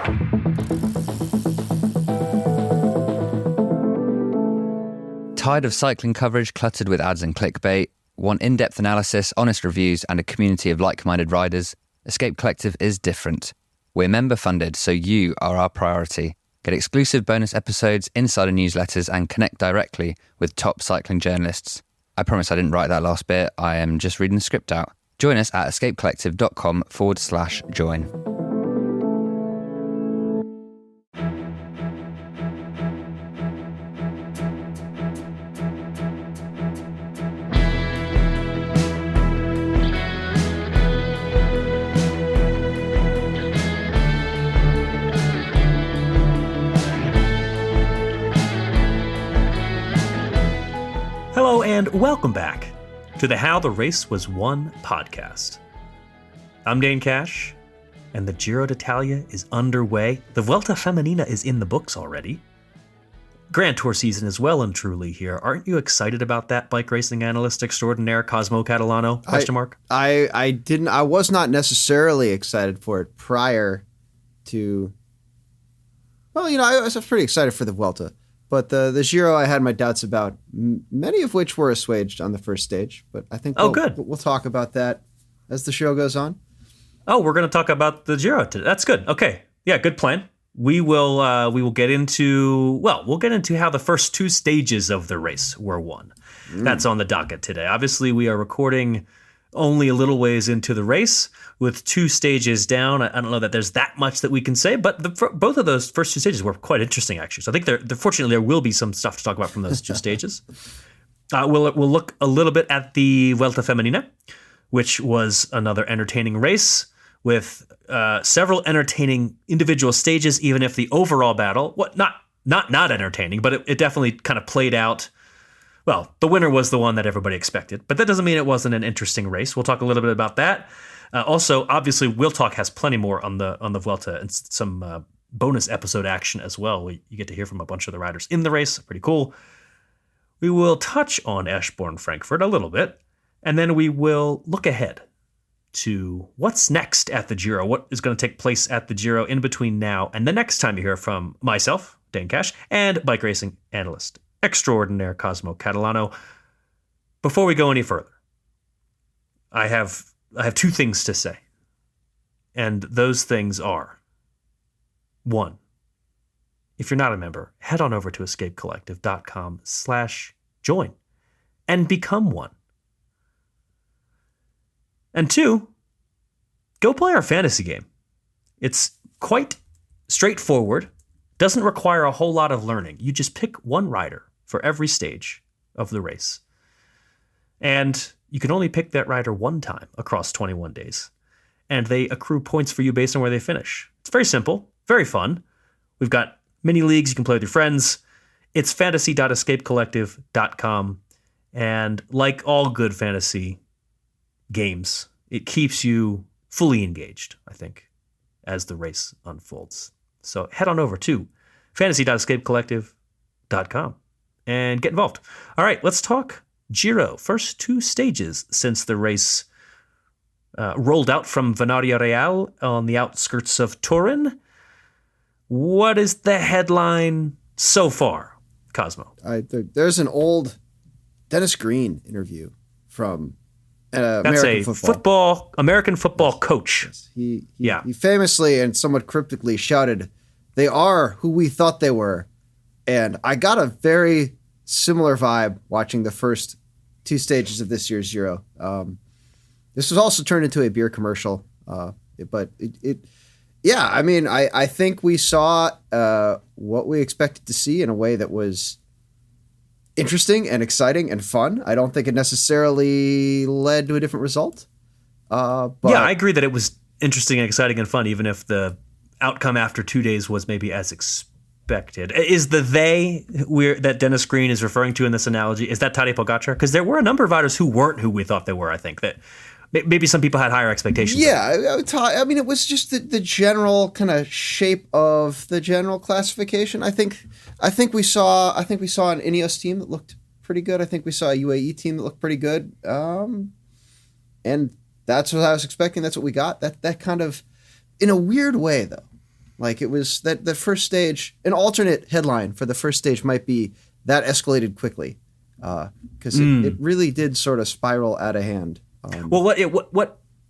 Tired of cycling coverage cluttered with ads and clickbait? Want in-depth analysis, honest reviews, and a community of like-minded riders? Escape Collective is different. We're member-funded, so you are our priority. Get exclusive bonus episodes, insider newsletters, and connect directly with top cycling journalists. I promise I didn't write that last bit. I am just reading the script out. Join us at escapecollective.com/join. Hello and welcome back to the How the Race Was Won podcast. I'm Dane Cash, and the Giro d'Italia is underway. The Vuelta Femenina is in the books already. Grand Tour season is well and truly here. Aren't you excited about that, bike racing analyst extraordinaire Cosmo Catalano? I was not necessarily excited for it prior to. Well, I was pretty excited for the Vuelta. But the Giro, I had my doubts about, many of which were assuaged on the first stage. But I think we'll talk about that as the show goes on. Oh, we're going to talk about the Giro today. That's good. Okay. Yeah, good plan. We will get into how the first two stages of the race were won. That's on the docket today. Obviously, we are recording only a little ways into the race with two stages down. I don't know that there's that much that we can say, but both of those first two stages were quite interesting, actually. So I think fortunately there will be some stuff to talk about from those two stages. We'll look a little bit at the Vuelta Femenina, which was another entertaining race with several entertaining individual stages, even if the overall battle, not entertaining, but it definitely kind of played out. Well, the winner was the one that everybody expected, but that doesn't mean it wasn't an interesting race. We'll talk a little bit about that. Also, obviously, We'll Talk has plenty more on the Vuelta and some bonus episode action as well. You get to hear from a bunch of the riders in the race. Pretty cool. We will touch on Eschborn-Frankfurt a little bit, and then we will look ahead to what's next at the Giro, what is going to take place at the Giro in between now and the next time you hear from myself, Dane Cash, and bike racing analyst extraordinaire Cosmo Catalano. Before we go any further, I have two things to say. And those things are: one, if you're not a member, head on over to escapecollective.com/join and become one. And two, go play our fantasy game. It's quite straightforward. Doesn't require a whole lot of learning. You just pick one rider for every stage of the race. And you can only pick that rider one time across 21 days. And they accrue points for you based on where they finish. It's very simple, very fun. We've got mini leagues you can play with your friends. It's fantasy.escapecollective.com. And like all good fantasy games, it keeps you fully engaged, I think, as the race unfolds. So head on over to fantasy.escapecollective.com and get involved. All right, let's talk Giro. First two stages since the race rolled out from Venaria Real on the outskirts of Turin. What is the headline so far, Cosmo? There's an old Dennis Green interview from That's American football. American football coach. Yes. He famously and somewhat cryptically shouted, "They are who we thought they were." And I got a very similar vibe watching the first two stages of this year's Giro. This was also turned into a beer commercial, but I think we saw what we expected to see in a way that was interesting and exciting and fun. I don't think it necessarily led to a different result. I agree that it was interesting and exciting and fun, even if the outcome after 2 days was maybe as expected. Is the that Dennis Green is referring to in this analogy, is that Tadej Pogačar? Because there were a number of riders who weren't who we thought they were, I think, that maybe some people had higher expectations. Yeah, I mean, it was just the general kind of shape of the general classification. I think we saw an Ineos team that looked pretty good. I think we saw a UAE team that looked pretty good. And that's what I was expecting. That's what we got. That kind of, in a weird way though, Like it was that the first stage, an alternate headline for the first stage might be that escalated quickly. Because it really did sort of spiral out of hand.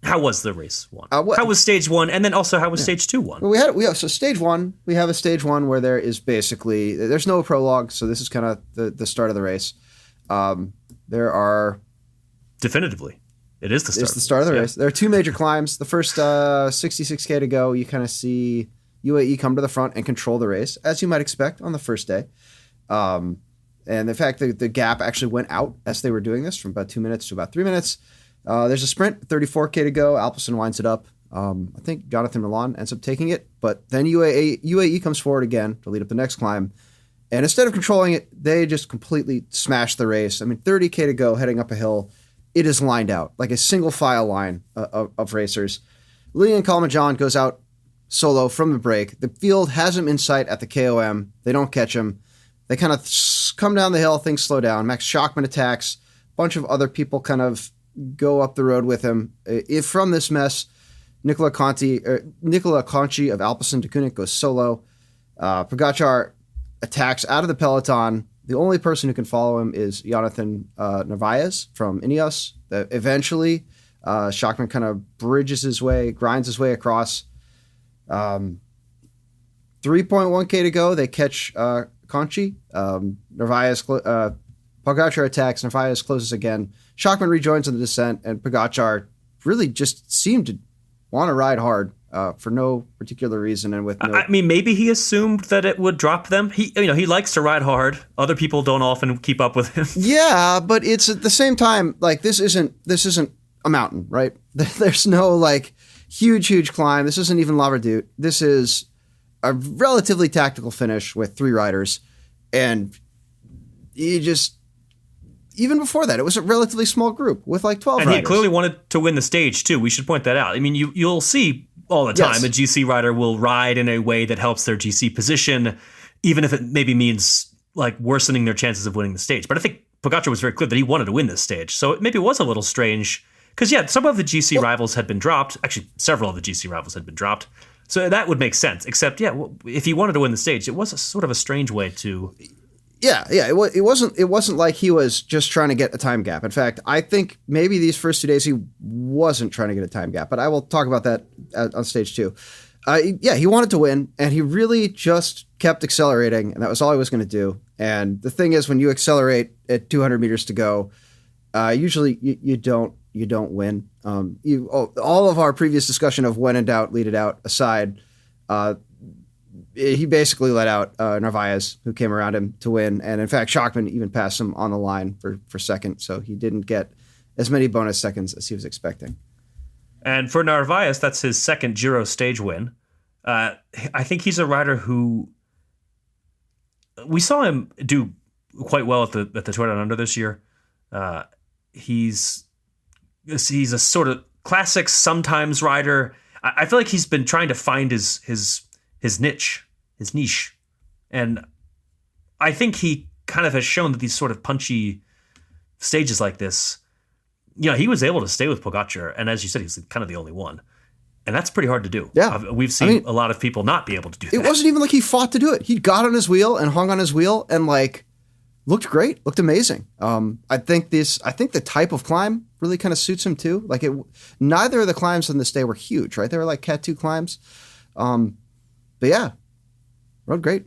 How was the race won? How was stage one, and then also how was stage two won? Well, so stage one, we have a stage one where there's no prologue, so this is kind of the start of the race. There are definitively, it is the start. It's the start of the race. There are two major climbs. The first 66K to go, you kind of see UAE come to the front and control the race, as you might expect on the first day. And in fact, the gap actually went out as they were doing this from about 2 minutes to about 3 minutes. There's a sprint, 34K to go. Alpecin winds it up. I think Jonathan Milan ends up taking it, but then UAE comes forward again to lead up the next climb. And instead of controlling it, they just completely smash the race. I mean, 30K to go heading up a hill. It is lined out like a single file line of racers. Lilian Kalmajan goes out solo from the break. The field has him in sight at the KOM. They don't catch him. They kind of come down the hill, things slow down. Max Schachmann attacks. A bunch of other people kind of go up the road with him. From this mess, Nicola Conti of Alpecin de Koenig goes solo. Pogačar attacks out of the peloton. The only person who can follow him is Jonathan Narvaez from Ineos. Eventually, Schachmann kind of grinds his way across. 3.1K to go. They catch Conchi. Narvaez, Pogačar attacks. Narvaez closes again. Schachmann rejoins in the descent, and Pogačar really just seemed to want to ride hard for no particular reason. And with I mean, maybe he assumed that it would drop them. He likes to ride hard. Other people don't often keep up with him. Yeah, but it's at the same time like this isn't a mountain, right? There's no like huge climb. This isn't even La Redoute. This is a relatively tactical finish with 3 riders, and you just. Even before that, it was a relatively small group with like 12 riders. And he clearly wanted to win the stage, too. We should point that out. I mean, you'll see all the time a GC rider will ride in a way that helps their GC position, even if it maybe means like worsening their chances of winning the stage. But I think Pogačar was very clear that he wanted to win this stage. So maybe it was a little strange because, some of the GC rivals had been dropped. Actually, several of the GC rivals had been dropped. So that would make sense. Except, if he wanted to win the stage, it was a sort of a strange way to... Yeah. It wasn't like he was just trying to get a time gap. In fact, I think maybe these first 2 days he wasn't trying to get a time gap. But I will talk about that on stage 2. He wanted to win, and he really just kept accelerating, and that was all he was going to do. And the thing is, when you accelerate at 200 meters to go, usually you don't win. All of our previous discussion of when in doubt, lead it out aside. He basically let out Narvaez, who came around him to win. And in fact, Schachmann even passed him on the line for second. So he didn't get as many bonus seconds as he was expecting. And for Narvaez, that's his second Giro stage win. I think he's a rider who we saw him do quite well at the Tour Down Under this year. He's a sort of classic sometimes rider. I feel like he's been trying to find his niche. His niche. And I think he kind of has shown that these sort of punchy stages like this, he was able to stay with Pogačar. And as you said, he's kind of the only one. And that's pretty hard to do. Yeah. We've seen a lot of people not be able to do that. It wasn't even like he fought to do it. He got on his wheel and hung on his wheel and looked great, looked amazing. I think the type of climb really kind of suits him too. Like neither of the climbs on this day were huge, right? They were like Cat 2 climbs. But yeah. Rode great.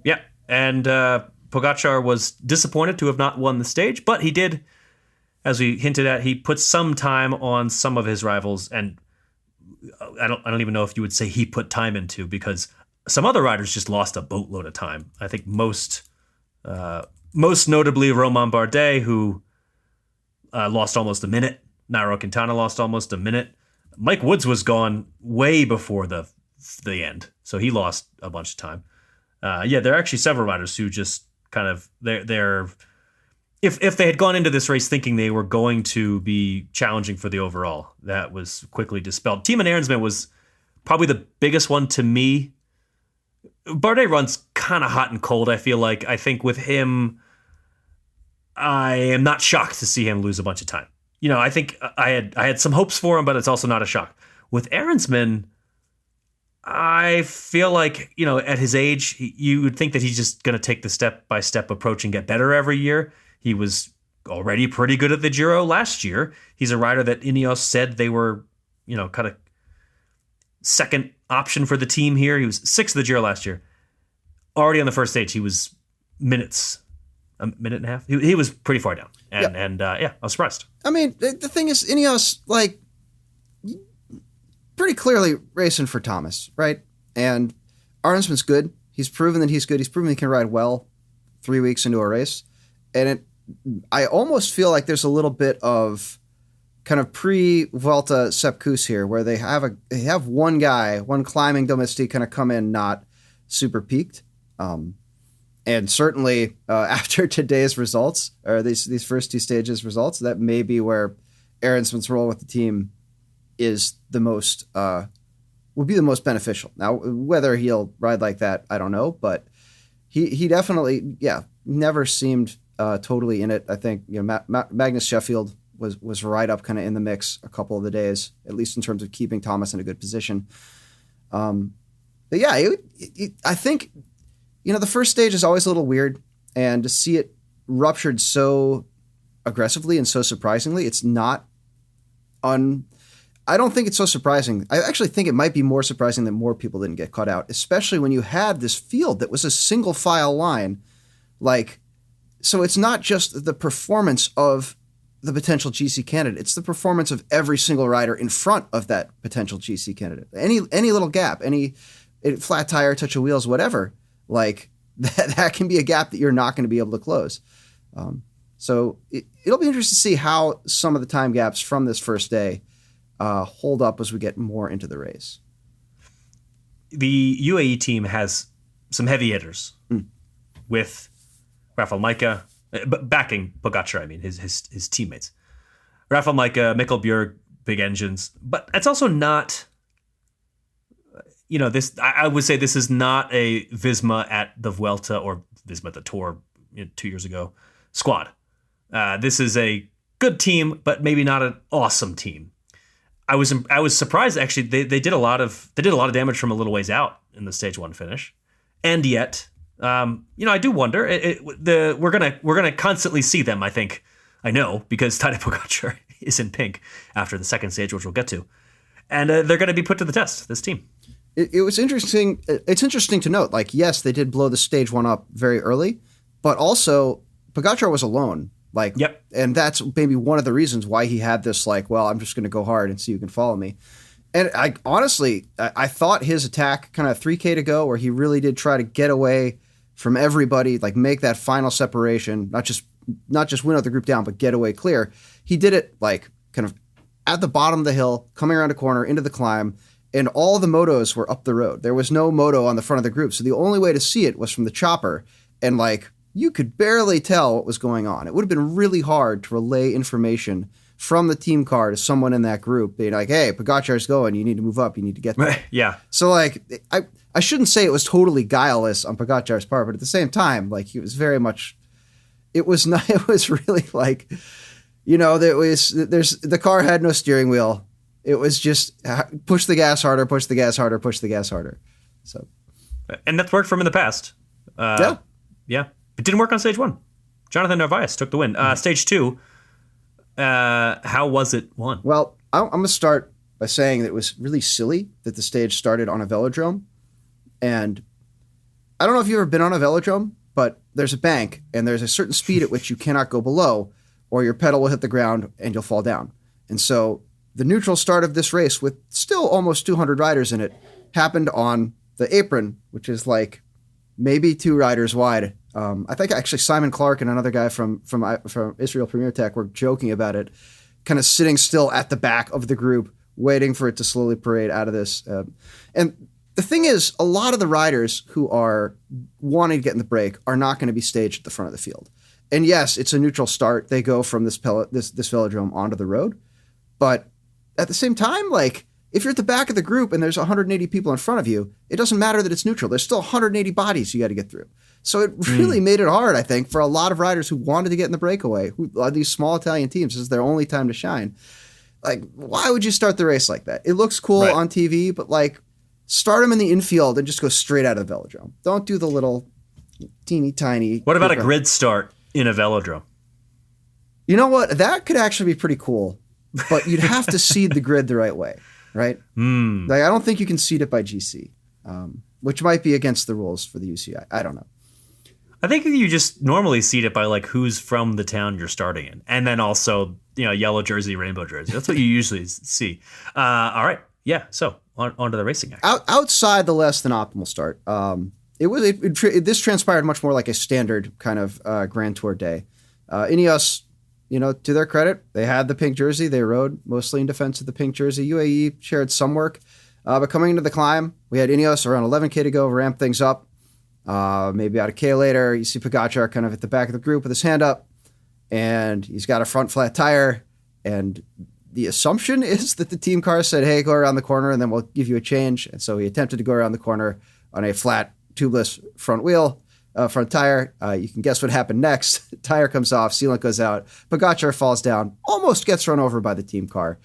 Yeah, and Pogačar was disappointed to have not won the stage, but he did, as we hinted at, he put some time on some of his rivals, and I don't even know if you would say he put time into, because some other riders just lost a boatload of time. I think most notably Romain Bardet, who lost almost a minute. Nairo Quintana lost almost a minute. Mike Woods was gone way before the end, so he lost a bunch of time. There are actually several riders who just kind of they're if they had gone into this race thinking they were going to be challenging for the overall, that was quickly dispelled. Timo Aaronsman was probably the biggest one to me. Bardet runs kind of hot and cold. I think with him, I am not shocked to see him lose a bunch of time. I think I had some hopes for him, but it's also not a shock. With Aaronsman, I feel like, at his age, you would think that he's just going to take the step-by-step approach and get better every year. He was already pretty good at the Giro last year. He's a rider that Ineos said they were, kind of second option for the team here. He was sixth of the Giro last year. Already on the first stage, he was a minute and a half. He was pretty far down. And I was surprised. I mean, the thing is, Ineos, pretty clearly racing for Thomas, right? And Arnsman's good. He's proven that he's good. He's proven he can ride well 3 weeks into a race. And I almost feel like there's a little bit of kind of pre-Vuelta Sepp Kuss here, where they have one guy, one climbing domestique kind of come in not super peaked. And certainly after today's results, or these first two stages results, that may be where Arnsman's role with the team is the most would be the most beneficial. Now, whether he'll ride like that, I don't know, but he definitely, never seemed totally in it. I think Magnus Sheffield was right up kind of in the mix a couple of the days, at least in terms of keeping Thomas in a good position. But I think the first stage is always a little weird, and to see it ruptured so aggressively and so surprisingly, it's not I don't think it's so surprising. I actually think it might be more surprising that more people didn't get caught out, especially when you had this field that was a single file line. So it's not just the performance of the potential GC candidate. It's the performance of every single rider in front of that potential GC candidate. Any little gap, any flat tire, touch of wheels, whatever, that can be a gap that you're not going to be able to close. So it'll be interesting to see how some of the time gaps from this first day hold up as we get more into the race. The UAE team has some heavy hitters with Rafael Majka, backing Pogacar, his teammates. Rafael Majka, Mikkel Bjerg, big engines. But it's also not, this. I would say this is not a Visma at the Vuelta or Visma at the Tour 2 years ago squad. This is a good team, but maybe not an awesome team. I was surprised actually. They did a lot of damage from a little ways out in the stage one finish, and yet, I do wonder. We're gonna constantly see them. I know because Tadej Pogacar is in pink after the second stage, which we'll get to, and they're going to be put to the test. This team. It was interesting. It's interesting to note. Yes, they did blow the stage one up very early, but also Pogacar was alone. Yep. And that's maybe one of the reasons why he had this, I'm just going to go hard and see who can follow me. And I honestly thought his attack kind of 3K to go, where he really did try to get away from everybody, make that final separation, not just win out the group down, but get away clear. He did it kind of at the bottom of the hill, coming around a corner into the climb, and all the motos were up the road. There was no moto on the front of the group. So the only way to see it was from the chopper. And you could barely tell what was going on. It would have been really hard to relay information from the team car to someone in that group being hey, Pogacar's going, you need to move up, you need to get there. Yeah. So I shouldn't say it was totally guileless on Pogacar's part, but at the same time, he was very much, it was really the car had no steering wheel. It was just push the gas harder, push the gas harder, push the gas harder. So, and that's worked for him in the past. Yeah. It didn't work on stage one. Jonathan Narvaez took the win. Stage two, how was it won? Well, I'm going to start by saying that it was really silly that the stage started on a velodrome. And I don't know if you've ever been on a velodrome, but there's a bank and there's a certain speed at which you cannot go below, or your pedal will hit the ground and you'll fall down. And so the neutral start of this race, with still almost 200 riders in it, happened on the apron, which is maybe 2 riders wide. I think actually Simon Clark and another guy from Israel Premier Tech were joking about it, kind of sitting still at the back of the group, waiting for it to slowly parade out of this. And the thing is, a lot of the riders who are wanting to get in the break are not going to be staged at the front of the field. And yes, it's a neutral start. They go from this velodrome onto the road. But at the same time, if you're at the back of the group and there's 180 people in front of you, it doesn't matter that it's neutral. There's still 180 bodies you got to get through. So it really made it hard, I think, for a lot of riders who wanted to get in the breakaway, who are these small Italian teams. This is their only time to shine. Why would you start the race like that? It looks cool on TV, but start him in the infield and just go straight out of the velodrome. Don't do the little teeny tiny. What about a grid start in a velodrome? You know what? That could actually be pretty cool, but you'd have to seed the grid the right way, right? Like, I don't think you can seed it by GC, which might be against the rules for the UCI. I don't know. I think you just normally seed it by like who's from the town you're starting in, and then also yellow jersey, rainbow jersey. That's what you usually see. All right, yeah. So on to the racing action. Outside the less than optimal start, this transpired much more like a standard kind of Grand Tour day. Ineos, to their credit, they had the pink jersey. They rode mostly in defense of the pink jersey. UAE shared some work, but coming into the climb, we had Ineos around 11K to go, ramp things up. Maybe about a K later, you see Pogačar kind of at the back of the group with his hand up, and he's got a front flat tire. And the assumption is that the team car said, hey, go around the corner and then we'll give you a change. And so he attempted to go around the corner on a flat, tubeless front tire. You can guess what happened next. Tire comes off, sealant goes out. Pogačar falls down, almost gets run over by the team car.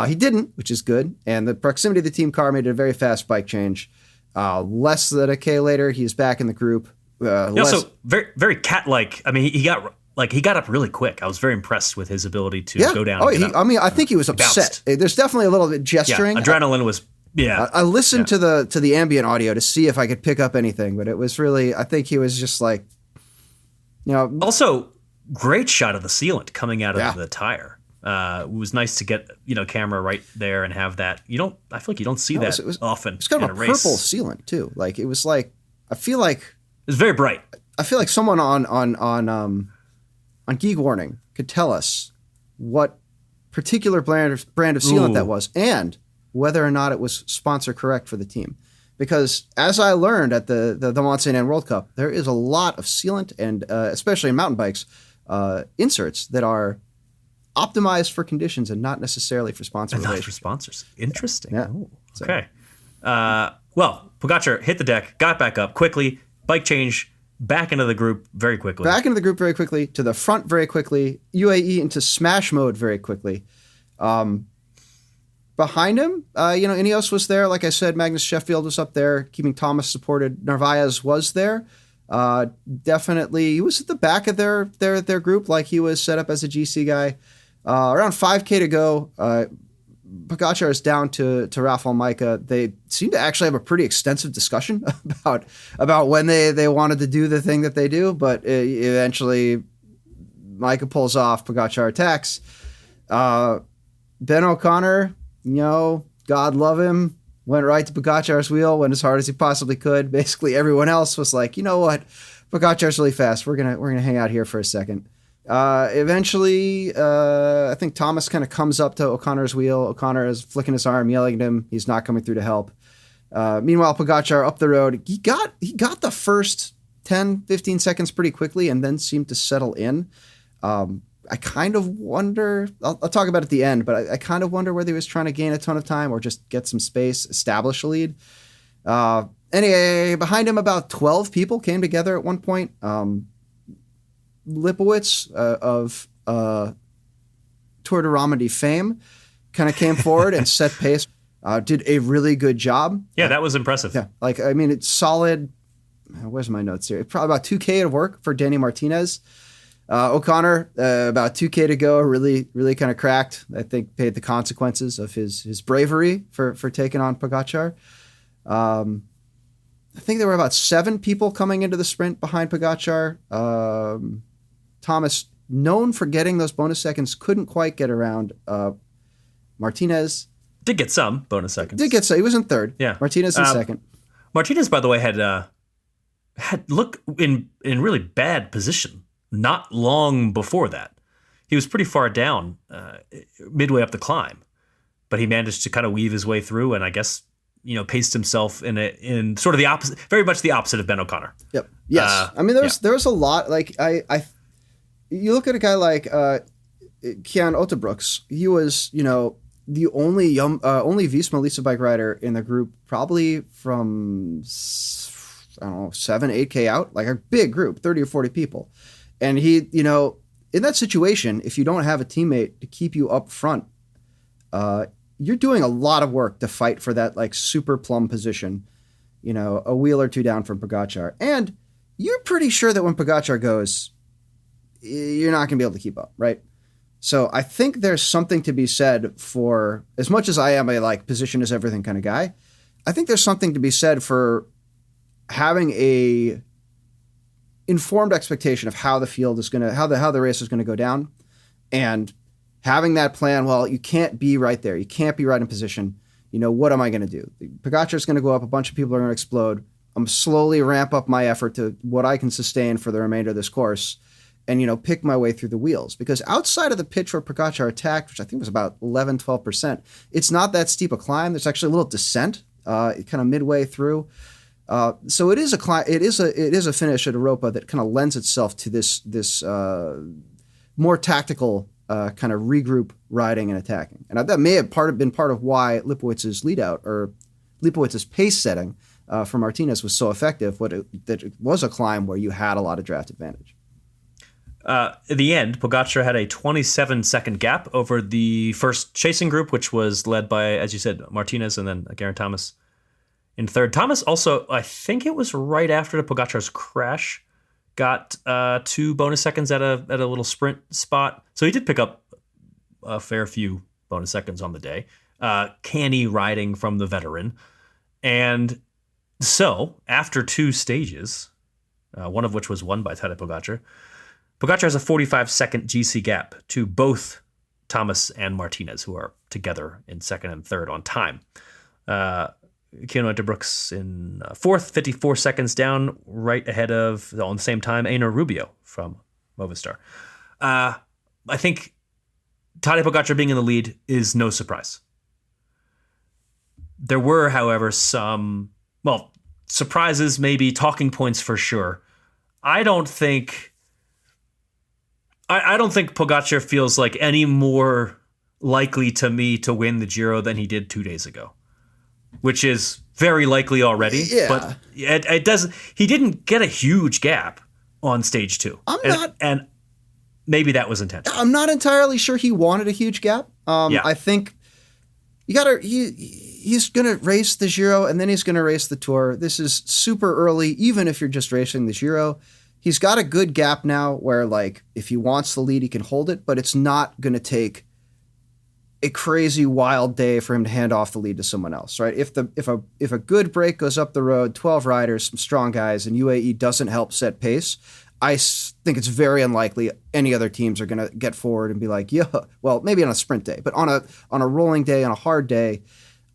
He didn't, which is good. And the proximity of the team car made it a very fast bike change. Less than a K later, he's back in the group. So very, very cat-like. I mean, he got up really quick. I was very impressed with his ability to go down. I think he was upset. There's definitely a little bit gesturing. Yeah, adrenaline was. Yeah, I listened to the ambient audio to see if I could pick up anything, but it was really. I think he was just like, Also, great shot of the sealant coming out of the tire. It was nice to get camera right there and have that. I feel like you don't see that often. It's kind of a purple sealant too. Like it was like I feel like it was very bright. I feel like someone on Geek Warning could tell us what particular brand of sealant that was and whether or not it was sponsor correct for the team. Because as I learned at the Mont Saint Anne World Cup, there is a lot of sealant and especially in mountain bikes inserts that are optimized for conditions and not necessarily for sponsor relations. Not for sponsors. Interesting. Yeah. Ooh, okay. Well, Pogačar hit the deck, got back up quickly, bike change, back into the group very quickly. To the front very quickly, UAE into smash mode very quickly. Behind him, Ineos was there. Like I said, Magnus Sheffield was up there, keeping Thomas supported. Narvaez was there. Definitely, he was at the back of their group, like he was set up as a GC guy. Around 5K to go, Pogačar is down to Rafael Majka. They seem to actually have a pretty extensive discussion about when they wanted to do the thing that they do, but eventually Majka pulls off, Pogačar attacks. Ben O'Connor, God love him, went right to Pogačar's wheel, went as hard as he possibly could. Basically, everyone else was like, you know what, Pogačar's really fast. We're gonna hang out here for a second. Eventually, I think Thomas kind of comes up to O'Connor's wheel. O'Connor is flicking his arm, yelling at him. He's not coming through to help. Meanwhile, Pogačar up the road, he got the first 10, 15 seconds pretty quickly and then seemed to settle in. I kind of wonder, I'll talk about it at the end, but I kind of wonder whether he was trying to gain a ton of time or just get some space, establish a lead. Anyway, behind him, about 12 people came together at one point. Lipowitz of Tour de Romandie fame kind of came forward and set pace. Did a really good job. Yeah, that was impressive. Yeah, it's solid. Where's my notes here? Probably about 2K to work for Danny Martinez. O'Connor, about 2K to go, really, really kind of cracked. I think paid the consequences of his bravery for taking on Pogačar. I think there were about 7 people coming into the sprint behind Pogačar. Thomas, known for getting those bonus seconds, couldn't quite get around. Martinez did get some bonus seconds. He was in third. Yeah, Martinez in second. Martinez, by the way, had looked in really bad position not long before that. He was pretty far down midway up the climb, but he managed to kind of weave his way through, and I guess paced himself in sort of the opposite, very much the opposite of Ben O'Connor. Yep. Yes. There was a lot. Like you look at a guy like Kian Otterbrooks. He was the only Visma Lisa bike rider in the group, probably from 7-8K out, like a big group, 30 or 40 people, and he in that situation, if you don't have a teammate to keep you up front, you're doing a lot of work to fight for that like super plumb position, a wheel or two down from Pogačar. And you're pretty sure that when Pogačar goes, you're not going to be able to keep up, right? So I think there's something to be said for, as much as I am a like position is everything kind of guy, I think there's something to be said for having a informed expectation of how the field is going to, how the race is going to go down, and having that plan. Well, you can't be right there. You can't be right in position. What am I going to do? Pogačar is going to go up. A bunch of people are going to explode. I'm slowly ramp up my effort to what I can sustain for the remainder of this course, and, pick my way through the wheels. Because outside of the pitch where Pogačar attacked, which I think was about 11, 12%, it's not that steep a climb. There's actually a little descent kind of midway through. So it is a finish at Europa that kind of lends itself to this more tactical kind of regroup riding and attacking. And that may have been part of why Lipowitz's lead out, or Lipowitz's pace setting for Martinez was so effective, that it was a climb where you had a lot of draft advantage. In the end, Pogačar had a 27-second gap over the first chasing group, which was led by, as you said, Martinez and then Geraint Thomas in third. Thomas also, I think it was right after the Pogačar's crash, got 2 bonus seconds at a little sprint spot. So he did pick up a fair few bonus seconds on the day. Canny riding from the veteran. And so, after 2 stages, one of which was won by Tadej Pogačar, Pogačar has a 45-second GC gap to both Thomas and Martinez, who are together in second and third on time. Kino Brooks in fourth, 54 seconds down, right ahead of, on the same time, Einar Rubio from Movistar. I think Tadej Pogačar being in the lead is no surprise. There were, however, some, surprises, maybe talking points for sure. I don't think Pogačar feels like any more likely to me to win the Giro than he did 2 days ago, which is very likely already. Yeah. But it doesn't. He didn't get a huge gap on stage 2. And maybe that was intentional. I'm not entirely sure he wanted a huge gap. I think he's going to race the Giro and then he's going to race the Tour. This is super early, even if you're just racing the Giro. He's got a good gap now where, like, if he wants the lead, he can hold it, but it's not going to take a crazy wild day for him to hand off the lead to someone else, right? If a good break goes up the road, 12 riders, some strong guys, and UAE doesn't help set pace, I think it's very unlikely any other teams are going to get forward and be like, yeah, well, maybe on a sprint day, but on a rolling day, on a hard day,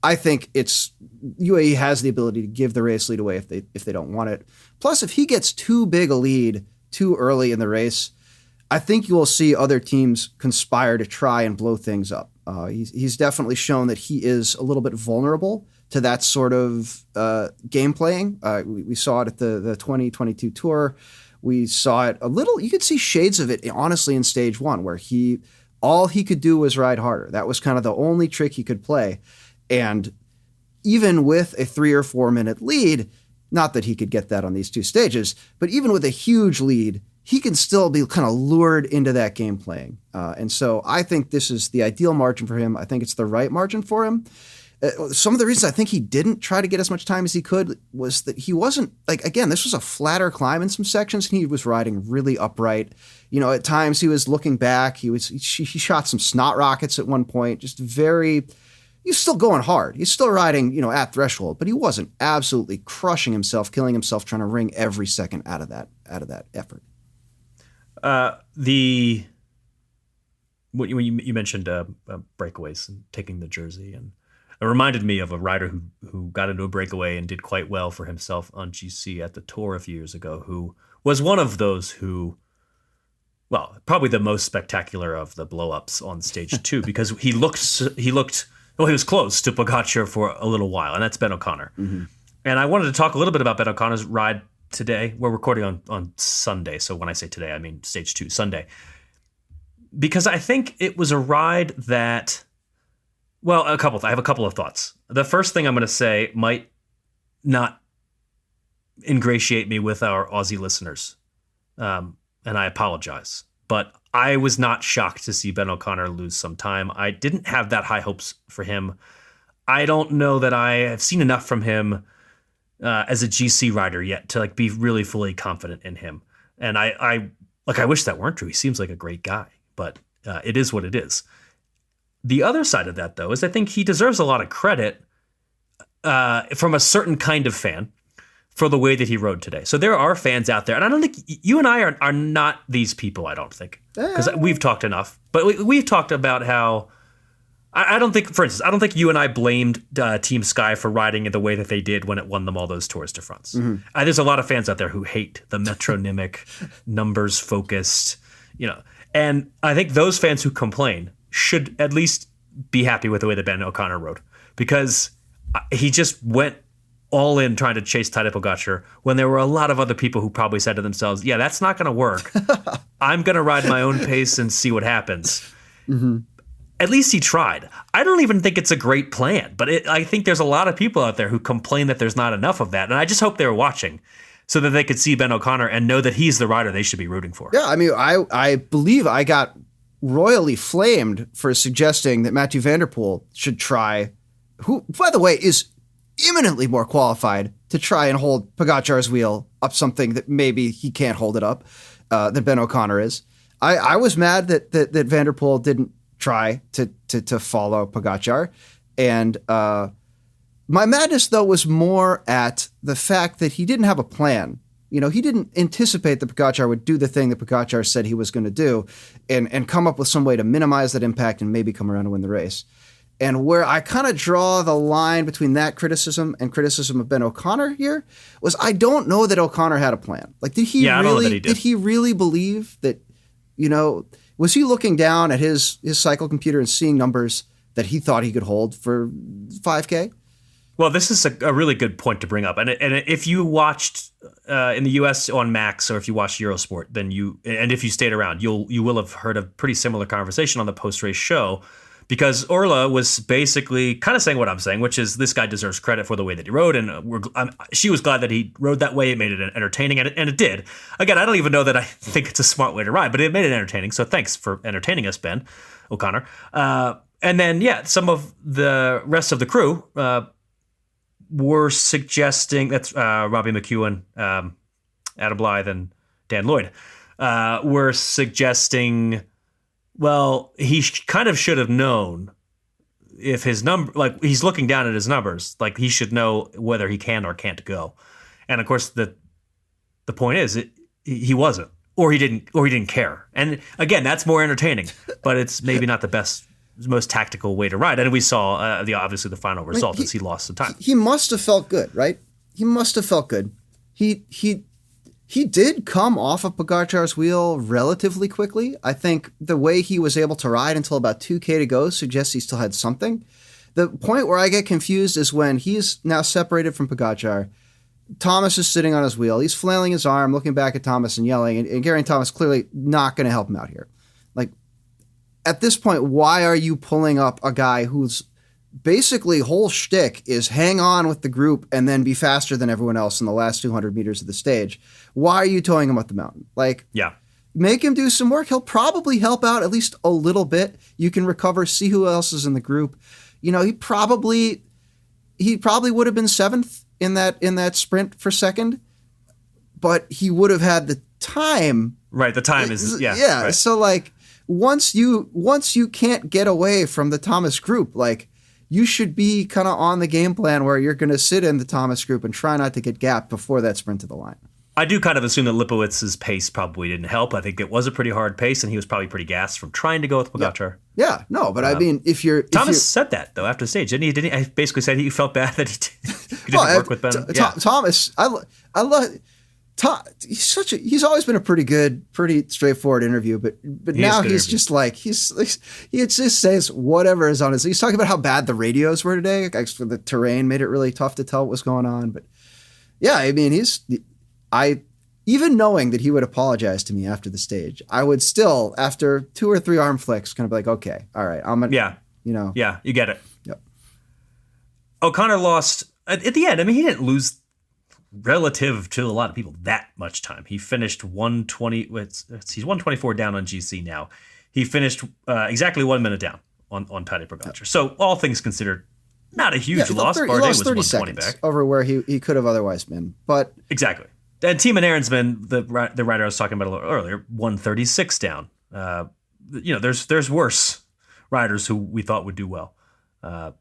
I think it's UAE has the ability to give the race lead away if they don't want it. Plus, if he gets too big a lead too early in the race, I think you will see other teams conspire to try and blow things up. He's definitely shown that he is a little bit vulnerable to that sort of game playing. We saw it at the 2022 Tour. We saw it a little. You could see shades of it, honestly, in stage 1, where all he could do was ride harder. That was kind of the only trick he could play. And even with a 3 or 4 minute lead, not that he could get that on these 2 stages, but even with a huge lead, he can still be kind of lured into that game playing. And so I think this is the ideal margin for him. I think it's the right margin for him. Some of the reasons I think he didn't try to get as much time as he could was that he wasn't, like, again, this was a flatter climb in some sections, and he was riding really upright. At times he was looking back. He shot some snot rockets at one point, just very... He's still going hard. He's still riding, at threshold, but he wasn't absolutely crushing himself, killing himself, trying to wring every second out of that effort. When you mentioned breakaways and taking the jersey, and it reminded me of a rider who got into a breakaway and did quite well for himself on GC at the Tour a few years ago, who was one of those who, well, probably the most spectacular of the blow-ups on stage 2, because he was close to Pogačar for a little while, and that's Ben O'Connor. Mm-hmm. And I wanted to talk a little bit about Ben O'Connor's ride today. We're recording on Sunday, so when I say today, I mean stage 2, Sunday. Because I think it was a ride that, well, I have a couple of thoughts. The first thing I'm going to say might not ingratiate me with our Aussie listeners, and I apologize. But I was not shocked to see Ben O'Connor lose some time. I didn't have that high hopes for him. I don't know that I have seen enough from him as a GC rider yet to like be really fully confident in him. And I wish that weren't true. He seems like a great guy, but it is what it is. The other side of that, though, is I think he deserves a lot of credit from a certain kind of fan for the way that he rode today. So there are fans out there, and I don't think you and I are not these people, I don't think, because we've talked enough. But we've talked about how I don't think, for instance, I don't think you and I blamed Team Sky for riding in the way that they did when it won them all those Tours de France. Mm-hmm. There's a lot of fans out there who hate the metronymic, numbers-focused, and I think those fans who complain should at least be happy with the way that Ben O'Connor rode, because he just went all in trying to chase Tadej Pogačar when there were a lot of other people who probably said to themselves, yeah, that's not going to work. I'm going to ride my own pace and see what happens. Mm-hmm. At least he tried. I don't even think it's a great plan, but I think there's a lot of people out there who complain that there's not enough of that. And I just hope they were watching so that they could see Ben O'Connor and know that he's the rider they should be rooting for. Yeah, I mean, I believe I got royally flamed for suggesting that Mathieu van der Poel should try, who, by the way, is imminently more qualified to try and hold Pogačar's wheel up something that maybe he can't hold it up than Ben O'Connor is. I was mad that Van der Poel didn't try to follow Pogačar. And my madness, though, was more at the fact that he didn't have a plan. He didn't anticipate that Pogačar would do the thing that Pogačar said he was going to do and come up with some way to minimize that impact and maybe come around and win the race. And where I kind of draw the line between that criticism and criticism of Ben O'Connor here was I don't know that O'Connor had a plan. Like, did he did he really believe that, was he looking down at his cycle computer and seeing numbers that he thought he could hold for 5K? Well, this is a really good point to bring up. And if you watched in the US on Max, or if you watched Eurosport, then if you stayed around, you will have heard a pretty similar conversation on the post-race show, because Orla was basically kind of saying what I'm saying, which is this guy deserves credit for the way that he rode. And she was glad that he rode that way. It made it entertaining, and it did. Again, I don't even know that I think it's a smart way to ride, but it made it entertaining. So thanks for entertaining us, Ben O'Connor. And then, some of the rest of the crew were suggesting, that's Robbie McEwen, Adam Blythe, and Dan Lloyd, were suggesting, well, he kind of should have known if his number, like, he's looking down at his numbers, like he should know whether he can or can't go. And of course, the point is, he wasn't, or he didn't care. And again, that's more entertaining, but it's maybe not the most tactical way to ride. And we saw obviously the final result is he lost some time. He must have felt good, right? He must have felt good. He did come off of Pogačar's wheel relatively quickly. I think the way he was able to ride until about 2K to go suggests he still had something. The point where I get confused is when he's now separated from Pogačar. Thomas is sitting on his wheel. He's flailing his arm, looking back at Thomas and yelling. And Geraint Thomas clearly not going to help him out here. Like, at this point, why are you pulling up a guy whose basically whole shtick is hang on with the group and then be faster than everyone else in the last 200 meters of the stage? Why are you towing him up the mountain? Like, make him do some work. He'll probably help out at least a little bit. You can recover, see who else is in the group. He probably would have been seventh in that sprint for second, but he would have had the time. Right, the time is Right. So like, once you can't get away from the Thomas group, like, you should be kind of on the game plan where you're going to sit in the Thomas group and try not to get gapped before that sprint to the line. I do kind of assume that Lipowitz's pace probably didn't help. I think it was a pretty hard pace, and he was probably pretty gassed from trying to go with Pogačar. Yeah, no, but I mean, Thomas said that though after the stage, didn't he? Didn't he? I basically said he felt bad that he didn't work with Ben. Thomas, I love. He's always been a pretty straightforward interview, but now he's just like he just says whatever is on his. He's talking about how bad the radios were today. The terrain made it really tough to tell what was going on. But yeah, I mean, even knowing that he would apologize to me after the stage, I would still, after 2 or 3 arm flicks, kind of be like, okay, all right, I'm gonna, you get it. Yep. O'Connor lost at the end. I mean, he didn't lose relative to a lot of people, that much time. He finished 120. He's 124 down on GC now. He finished exactly 1 minute down on Tadej Pogacar. So all things considered, not a huge loss. He Bardet lost was 30 120 seconds back over where he could have otherwise been. But exactly. And Timo Ahrensman, the rider I was talking about a little earlier, 136 down. There's worse riders who we thought would do well.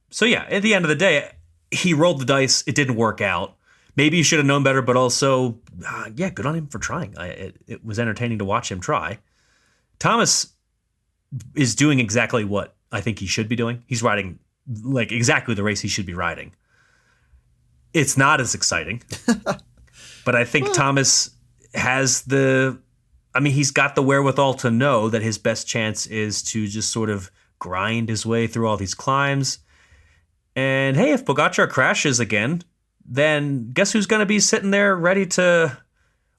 So yeah, at the end of the day, he rolled the dice. It didn't work out. Maybe he should have known better, but also, good on him for trying. It was entertaining to watch him try. Thomas is doing exactly what I think he should be doing. He's riding like exactly the race he should be riding. It's not as exciting, but I think Thomas has he's got the wherewithal to know that his best chance is to just sort of grind his way through all these climbs. And hey, if Pogacar crashes again, then guess who's going to be sitting there ready to...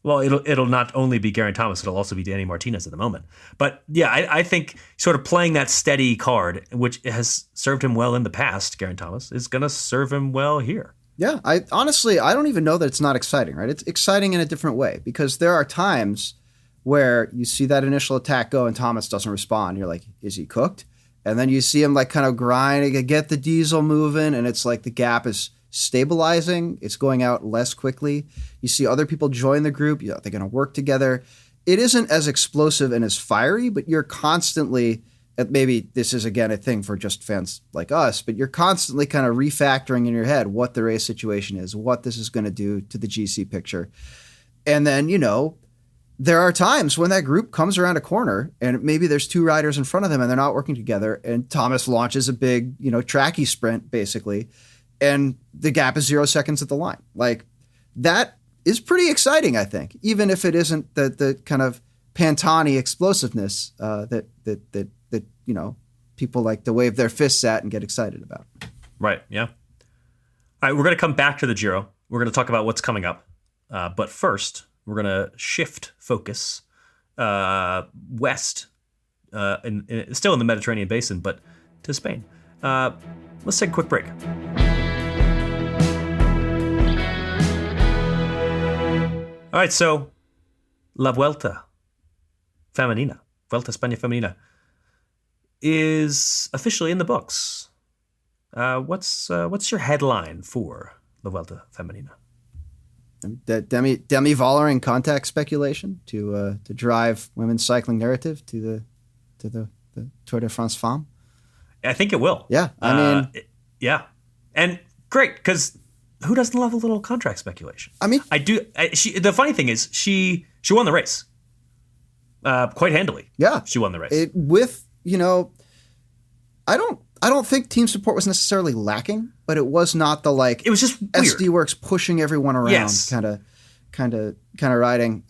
Well, it'll not only be Geraint Thomas, it'll also be Danny Martinez at the moment. But yeah, I think sort of playing that steady card, which has served him well in the past, Geraint Thomas, is going to serve him well here. Yeah, I don't even know that it's not exciting, right? It's exciting in a different way because there are times where you see that initial attack go and Thomas doesn't respond. You're like, is he cooked? And then you see him like kind of grinding, get the diesel moving, and it's like the gap is stabilizing. It's going out less quickly. You see other people join the group. They're going to work together. It isn't as explosive and as fiery, but you're constantly, maybe this is again a thing for just fans like us, but you're constantly kind of refactoring in your head what the race situation is, what this is going to do to the GC picture. And then, there are times when that group comes around a corner and maybe there's two riders in front of them and they're not working together. And Thomas launches a big, tracky sprint basically. And the gap is 0 seconds at the line. Like that is pretty exciting, I think, even if it isn't the kind of Pantani explosiveness that people like to wave their fists at and get excited about. Right. Yeah. All right. We're going to come back to the Giro. We're going to talk about what's coming up. But first, we're going to shift focus west, still in the Mediterranean basin, but to Spain. Let's take a quick break. All right, so La Vuelta Femenina, Vuelta España Femenina, is officially in the books. What's your headline for La Vuelta Femenina? Demi Vollering contact speculation to drive women's cycling narrative to the Tour de France Femme. I think it will. Yeah, yeah, and great because who doesn't love a little contract speculation? I mean, I do. The funny thing is, she won the race quite handily. Yeah, she won the race I don't think team support was necessarily lacking, but it was not the like. It was just weird. SD Works pushing everyone around, kind of riding.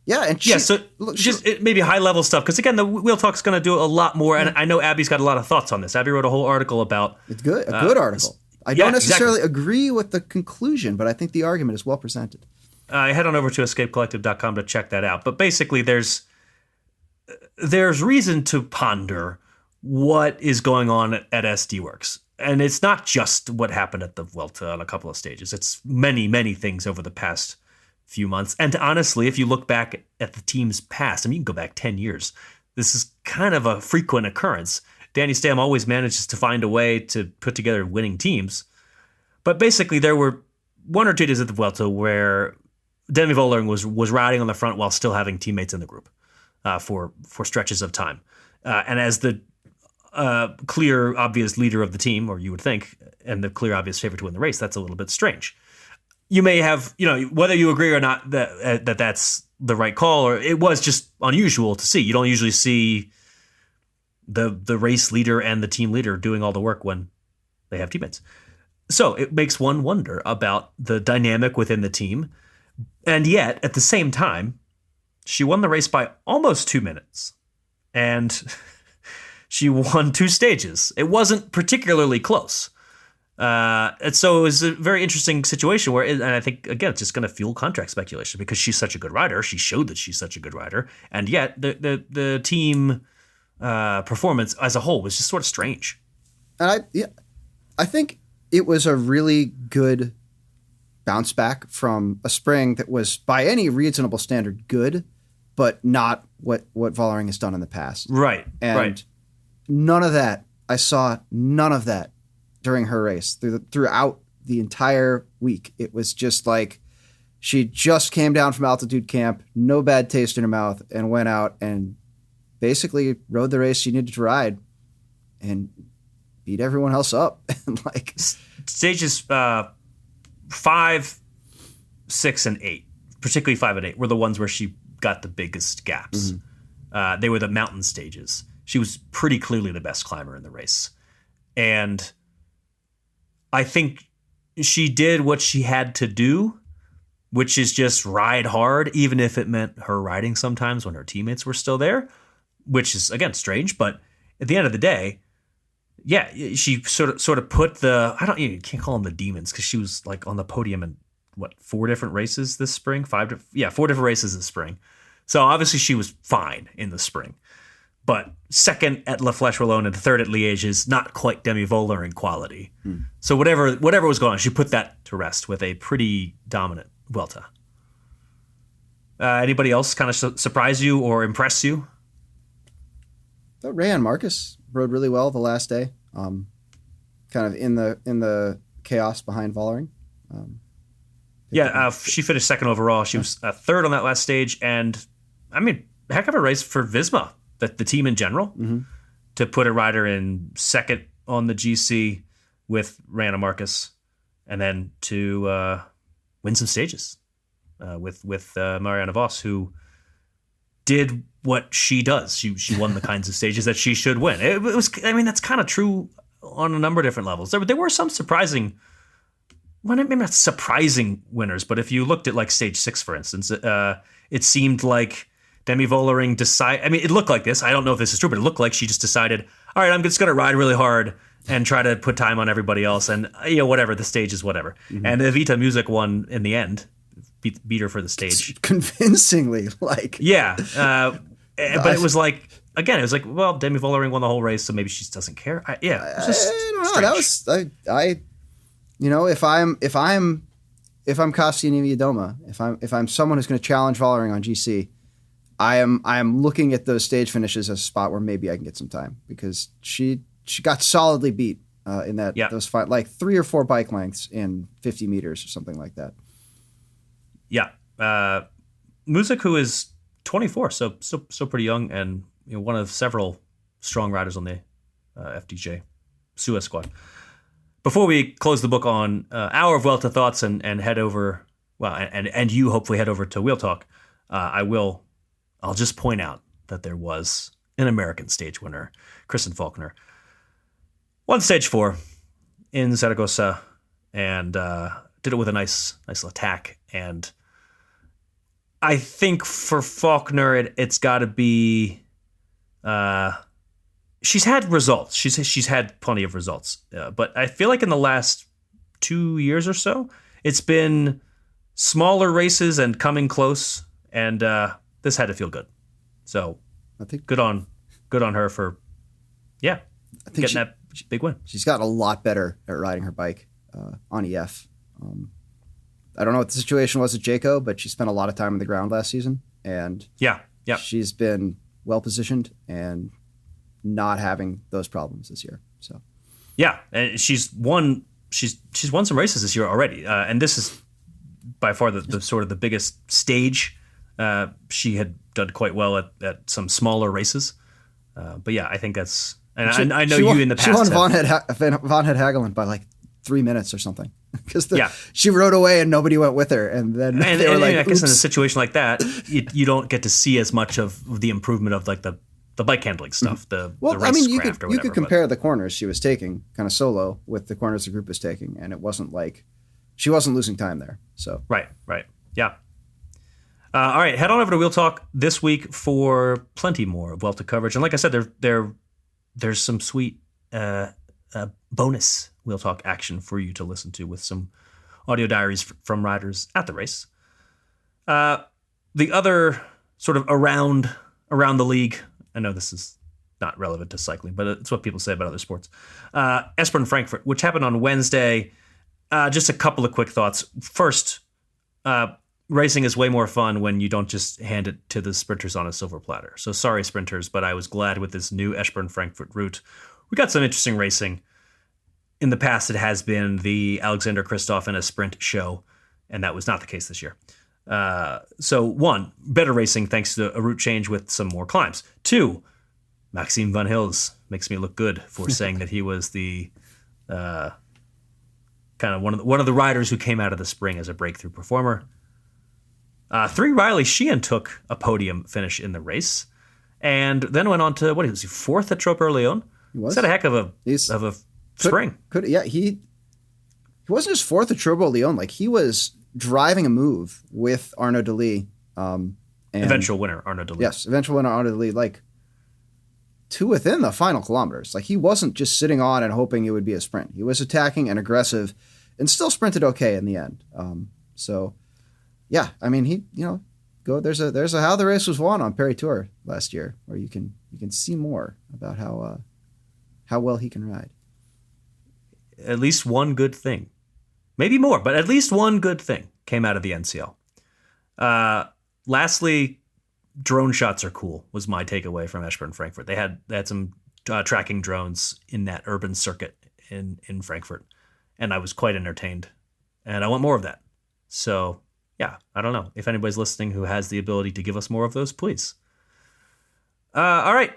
Maybe high level stuff because again, the Wheel Talk's going to do a lot more, and I know Abby's got a lot of thoughts on this. Abby wrote a whole article about it's good, a good article. I don't necessarily agree with the conclusion, but I think the argument is well presented. Head on over to escapecollective.com to check that out. But basically, there's reason to ponder what is going on at SD Works. And it's not just what happened at the Vuelta on a couple of stages. It's many, many things over the past few months. And honestly, if you look back at the team's past, you can go back 10 years. This is kind of a frequent occurrence. Danny Stam always manages to find a way to put together winning teams. But basically, there were 1 or 2 days at the Vuelta where Demi Vollering was riding on the front while still having teammates in the group for stretches of time. And as the clear, obvious leader of the team, or you would think, and the clear, obvious favorite to win the race, that's a little bit strange. You may have, whether you agree or not that that's the right call, or it was just unusual to see. You don't usually see the race leader and the team leader doing all the work when they have teammates. So it makes one wonder about the dynamic within the team. And yet, at the same time, she won the race by almost 2 minutes. And she won 2 stages. It wasn't particularly close. And so it was a very interesting situation where, and I think, again, it's just going to fuel contract speculation because she's such a good rider. She showed that she's such a good rider. And yet the team performance as a whole was just sort of strange. And I think it was a really good bounce back from a spring that was by any reasonable standard good, but not what Vollering has done in the past. Right. And none of that, I saw none of that during her race throughout the entire week. It was just like she just came down from altitude camp, no bad taste in her mouth, and went out and basically rode the race she needed to ride and beat everyone else up. And like stages 5, 6, and 8, particularly 5 and 8, were the ones where she got the biggest gaps. Mm-hmm. They were the mountain stages. She was pretty clearly the best climber in the race. And I think she did what she had to do, which is just ride hard, even if it meant her riding sometimes when her teammates were still there, which is, again, strange. But at the end of the day, yeah, she sort of put you can't call them the demons, because she was like on the podium in 4 different races this spring? 4 different races this spring. So obviously she was fine in the spring. But second at La Flèche Wallonne and third at Liège is not quite Demi Vollering quality. So whatever was going on, she put that to rest with a pretty dominant Vuelta. Anybody else kind of surprise you or impress you? But Rayan Marcus rode really well the last day, kind of in the chaos behind Vollering. She finished second overall. She was third on that last stage, and I mean, heck of a race for Visma, the team in general, to put a rider in second on the GC with Rayan Marcus, and then to win some stages with Marianne Vos, who did what she does. She won the kinds of stages that she should win. It was, I mean, that's kind of true on a number of different levels. There were some surprising, well, maybe not surprising winners, but if you looked at like stage 6, for instance, it seemed like Demi Vollering it looked like this. I don't know if this is true, but it looked like she just decided, all right, I'm just going to ride really hard and try to put time on everybody else, and whatever, the stage is whatever. Mm-hmm. And Evita Music won in the end, beat her for the stage. Convincingly, like. Yeah. But it was like, again, it was like, well, Demi Vollering won the whole race, so maybe she just doesn't care. It was just I don't know. That was, if I'm Castiani Doma, if I'm someone who's going to challenge Vollering on GC, I am looking at those stage finishes as a spot where maybe I can get some time, because she got solidly beat in that those like 3 or 4 bike lengths in 50 meters or something like that. Yeah. Music, who is 24, so pretty young, and one of several strong riders on the FDJ Suez squad. Before we close the book on our Vuelta thoughts and head over, and you hopefully head over to Wheel Talk, I'll just point out that there was an American stage winner, Kristen Faulkner, won stage 4 in Zaragoza, and did it with a nice little attack. And I think for Faulkner, it's got to be. She's had results. She's had plenty of results, but I feel like in the last 2 years or so, it's been smaller races and coming close, and this had to feel good. So I think good on her for getting that big win. She's gotten a lot better at riding her bike on EF. I don't know what the situation was at Jayco, but she spent a lot of time on the ground last season, and she's been well positioned and not having those problems this year. So and she's won some races this year already, and this is by far the sort of the biggest stage. She had done quite well at some smaller races, but I think that's. And I know you in the past. She won Von Het Hagelen by like 3 minutes or something, because she rode away and nobody went with her, and then they were like, I guess in a situation like that, you don't get to see as much of the improvement of like the bike handling stuff. The race craft or whatever. You could compare the corners she was taking kind of solo with the corners the group was taking, and it wasn't like she wasn't losing time there. So right, yeah. All right, head on over to Wheel Talk this week for plenty more Vuelta coverage, and like I said, there's some sweet bonus Wheel Talk action for you to listen to with some audio diaries from riders at the race. The other sort of around the league, I know this is not relevant to cycling, but it's what people say about other sports. Eschborn-Frankfurt, which happened on Wednesday. Just a couple of quick thoughts. First, racing is way more fun when you don't just hand it to the sprinters on a silver platter. So sorry, sprinters, but I was glad with this new Eschborn-Frankfurt route. We got some interesting racing. In the past, it has been the Alexander Kristoff in a sprint show, and that was not the case this year. So one, better racing thanks to a route change with some more climbs. Two, Maxime Van Hils makes me look good for saying that he was the kind of one of the riders who came out of the spring as a breakthrough performer. Three, Riley Sheehan took a podium finish in the race, and then went on to what was he, fourth at Troper-Leon? He's had a heck of a spring. He wasn't just fourth at Troper-Leon. Like, he was driving a move with Arnaud Delis. Eventual winner Arnaud Delis. Yes, eventual winner Arnaud Delis. Like, to within the final kilometers. Like, he wasn't just sitting on and hoping it would be a sprint. He was attacking and aggressive, and still sprinted okay in the end. So, yeah, I mean, he, there's a how the race was won on Paris Tour last year, where you can see more about how well he can ride. At least one good thing, maybe more, but at least one good thing came out of the NCL. Lastly, drone shots are cool, was my takeaway from Eschborn-Frankfurt. They had some tracking drones in that urban circuit in Frankfurt, and I was quite entertained, and I want more of that. So, yeah, I don't know. If anybody's listening who has the ability to give us more of those, please. All right.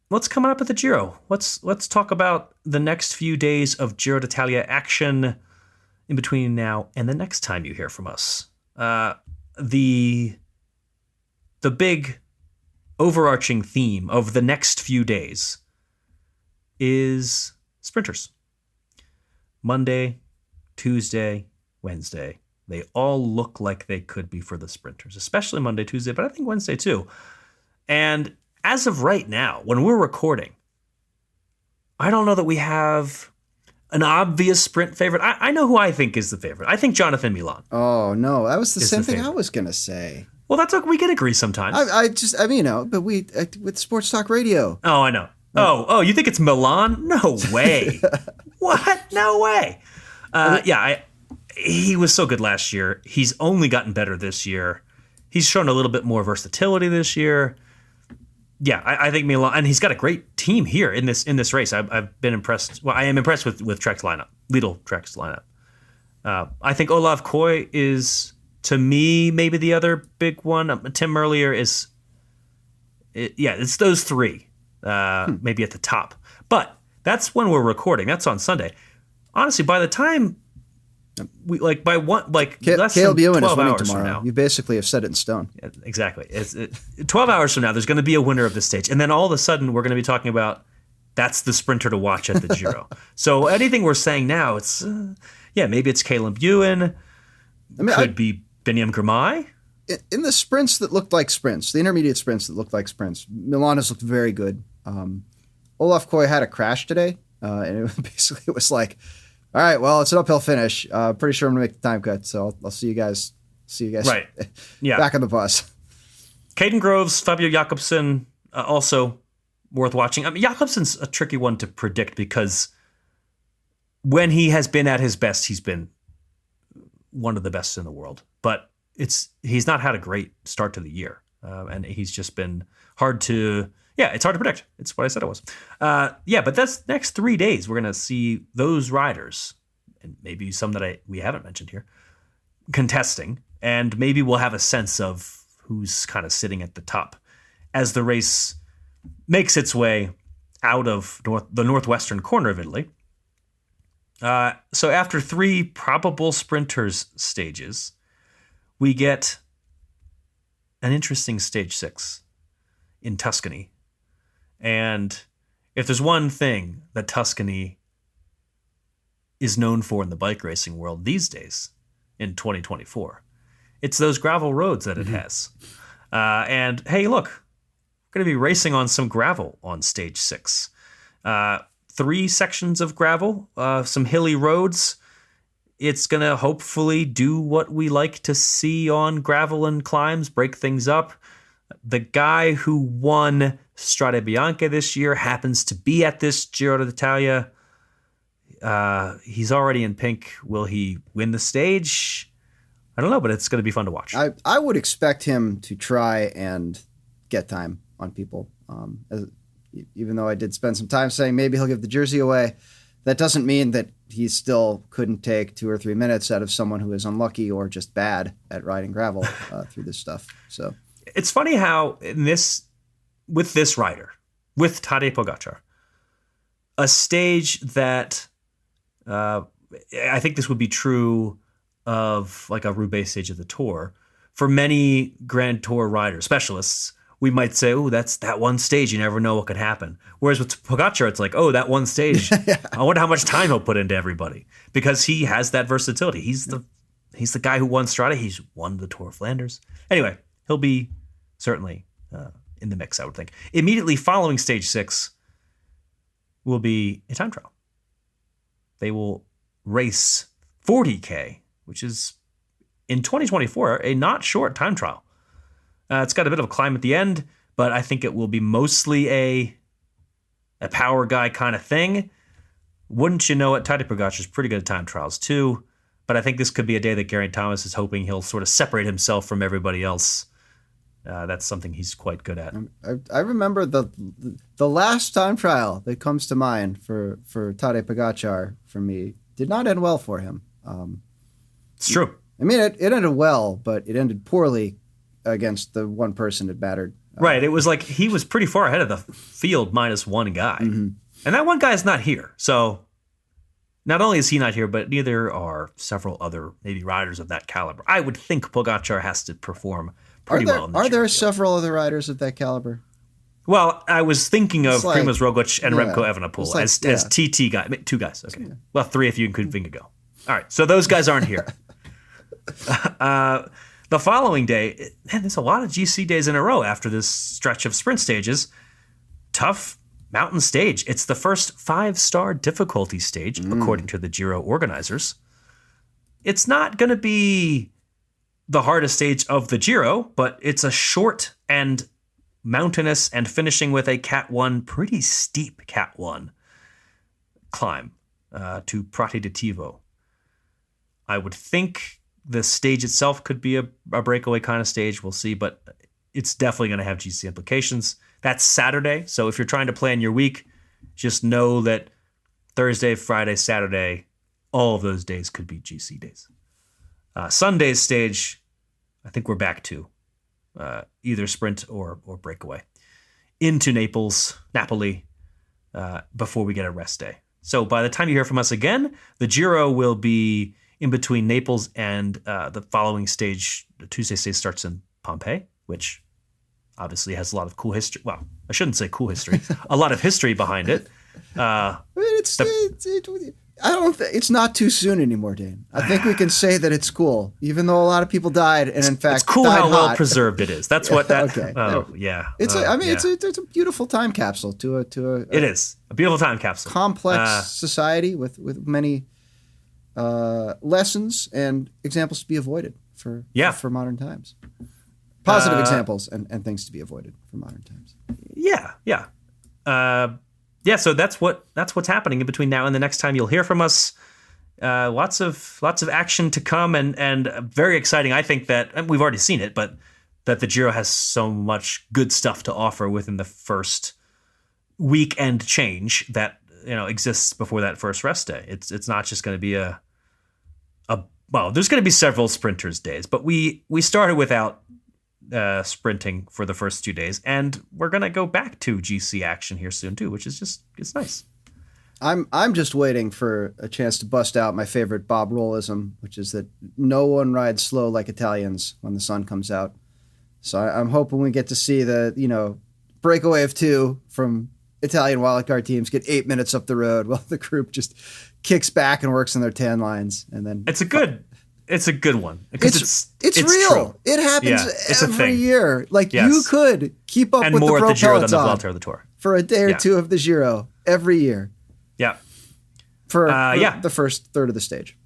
What's coming up at the Giro? Let's talk about the next few days of Giro d'Italia action in between now and the next time you hear from us. The big overarching theme of the next few days is sprinters. Monday, Tuesday, Wednesday. They all look like they could be for the sprinters, especially Monday, Tuesday, but I think Wednesday too. And as of right now, when we're recording, I don't know that we have an obvious sprint favorite. I know who I think is the favorite. I think Jonathan Milan. Oh, no. That was the same thing I was going to say. Well, that's okay. We can agree sometimes. But we, with Sports Talk Radio. Oh, I know. Oh, you think it's Milan? No way. What? No way. He was so good last year. He's only gotten better this year. He's shown a little bit more versatility this year. Yeah, I think Milan, and he's got a great team here in this race. I've been impressed. Well, I am impressed with Trek's lineup, Lidl Trek's lineup. I think Olav Koy is, to me, maybe the other big one. Tim Merlier is, it's those three, maybe at the top. But that's when we're recording. That's on Sunday. Honestly, by the time less than 12 hours from now. You basically have set it in stone. Yeah, exactly. 12 hours from now, there's going to be a winner of the stage. And then all of a sudden, we're going to be talking about that's the sprinter to watch at the Giro. So anything we're saying now, it's, maybe it's Caleb Ewan. Could be Benyam Girmay. In the sprints that looked like sprints, the intermediate sprints that looked like sprints, Milan has looked very good. Olaf Koy had a crash today, and it was like, all right, well, it's an uphill finish. Pretty sure I'm going to make the time cut, so I'll see you guys. Right. Yeah. Back on the bus. Caden Groves, Fabio Jakobsen, also worth watching. I mean, Jakobsen's a tricky one to predict because when he has been at his best, he's been one of the best in the world. But he's not had a great start to the year, and he's just been hard to. Yeah, it's hard to predict. It's what I said it was. But that's next 3 days. We're going to see those riders, and maybe some that we haven't mentioned here, contesting, and maybe we'll have a sense of who's kind of sitting at the top as the race makes its way out of the northwestern corner of Italy. So after 3 probable sprinters stages, we get an interesting stage 6 in Tuscany. And if there's one thing that Tuscany is known for in the bike racing world these days, in 2024, it's those gravel roads that it has. And hey, look, we're going to be racing on some gravel on stage 6. 3 sections of gravel, some hilly roads. It's going to hopefully do what we like to see on gravel and climbs, break things up. The guy who won Strade Bianche this year happens to be at this Giro d'Italia. He's already in pink. Will he win the stage? I don't know, but it's going to be fun to watch. I would expect him to try and get time on people. Even though I did spend some time saying maybe he'll give the jersey away, that doesn't mean that he still couldn't take 2 or 3 minutes out of someone who is unlucky or just bad at riding gravel through this stuff. So it's funny how with this rider, with Tadej Pogačar, a stage that I think this would be true of like a Roubaix stage of the Tour. For many Grand Tour riders, specialists, we might say, oh, that's that one stage. You never know what could happen. Whereas with Pogačar, it's like, oh, that one stage. Yeah. I wonder how much time he'll put into everybody because he has that versatility. He's the guy who won Strade. He's won the Tour of Flanders. Anyway, he'll be certainly in the mix, I would think. Immediately following stage 6 will be a time trial. They will race 40K, which is in 2024 a not short time trial. It's got a bit of a climb at the end, but I think it will be mostly a power guy kind of thing. Wouldn't you know it, Tadej Pogačar is pretty good at time trials too, but I think this could be a day that Geraint Thomas is hoping he'll sort of separate himself from everybody else. That's something he's quite good at. I remember the last time trial that comes to mind for Tadej Pogačar for me did not end well for him. It's true. I mean, it ended well, but it ended poorly against the one person that mattered. Right. It was like he was pretty far ahead of the field minus one guy. Mm-hmm. And that one guy is not here. So not only is he not here, but neither are several other maybe riders of that caliber. I would think Pogačar has to perform pretty well in the Are there several other riders of that caliber? Well, I was thinking of Primož Roglič and Remco Evenepoel like, as TT guys. 2 guys. Okay. Yeah. Well, 3 if you include Vingegaard. All right. So those guys aren't here. The following day, man, there's a lot of GC days in a row after this stretch of sprint stages. Tough mountain stage. It's the first 5-star difficulty stage, according to the Giro organizers. It's not going to be the hardest stage of the Giro, but it's a short and mountainous and finishing with a Cat 1, pretty steep Cat 1 climb to Prati di Tivo. I would think the stage itself could be a breakaway kind of stage. We'll see, but it's definitely going to have GC implications. That's Saturday. So if you're trying to plan your week, just know that Thursday, Friday, Saturday, all of those days could be GC days. Sunday's stage, I think we're back to either sprint or breakaway into Napoli, before we get a rest day. So by the time you hear from us again, the Giro will be in between Naples and the following stage. The Tuesday stage starts in Pompeii, which obviously has a lot of cool history. Well, I shouldn't say cool history. A lot of history behind it. I don't think it's not too soon anymore, Dane. I think we can say that it's cool, even though a lot of people died, and in fact, it's cool how well preserved it is. That's what that. Okay. Yeah. It's a beautiful time capsule to a. It is a beautiful time capsule. Complex society with many lessons and examples to be avoided for modern times. Positive examples and things to be avoided for modern times. Yeah. So that's what's happening in between now and the next time you'll hear from us. Lots of action to come and very exciting. I think that, and we've already seen it, but that the Giro has so much good stuff to offer within the first weekend change that exists before that first rest day. It's not just going to be there's going to be several sprinters days, but we started without sprinting for the first 2 days, and we're gonna go back to GC action here soon too, which is it's nice. I'm just waiting for a chance to bust out my favorite Bob Rollism, which is that no one rides slow like Italians when the sun comes out. So I'm hoping we get to see the breakaway of 2 from Italian wildcard teams get 8 minutes up the road while the group just kicks back and works on their tan lines, and then it's a good one because it's real. True. It happens every year. Like you could keep up and with more the Pro at the Giro than the Peloton Vuelta or the Tour for a day or 2 of the Giro every year. Yeah, for the first third of the stage.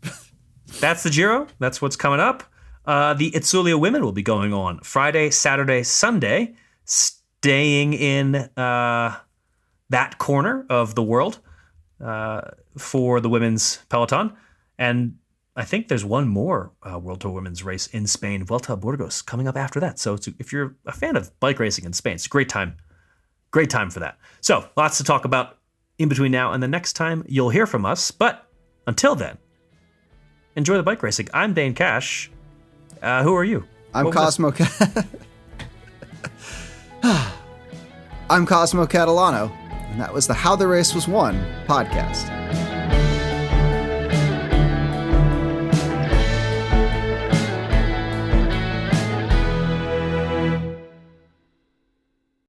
That's the Giro. That's what's coming up. The Itzulia women will be going on Friday, Saturday, Sunday, staying in that corner of the world. for the women's peloton. And I think there's one more World Tour women's race in Spain, Vuelta a Burgos, coming up after that. So if you're a fan of bike racing in Spain, it's a great time. Great time for that. So lots to talk about in between now and the next time you'll hear from us. But until then, enjoy the bike racing. I'm Dane Cash. Who are you? I'm Cosmo. I'm Cosmo Catalano, and that was the How the Race Was Won podcast.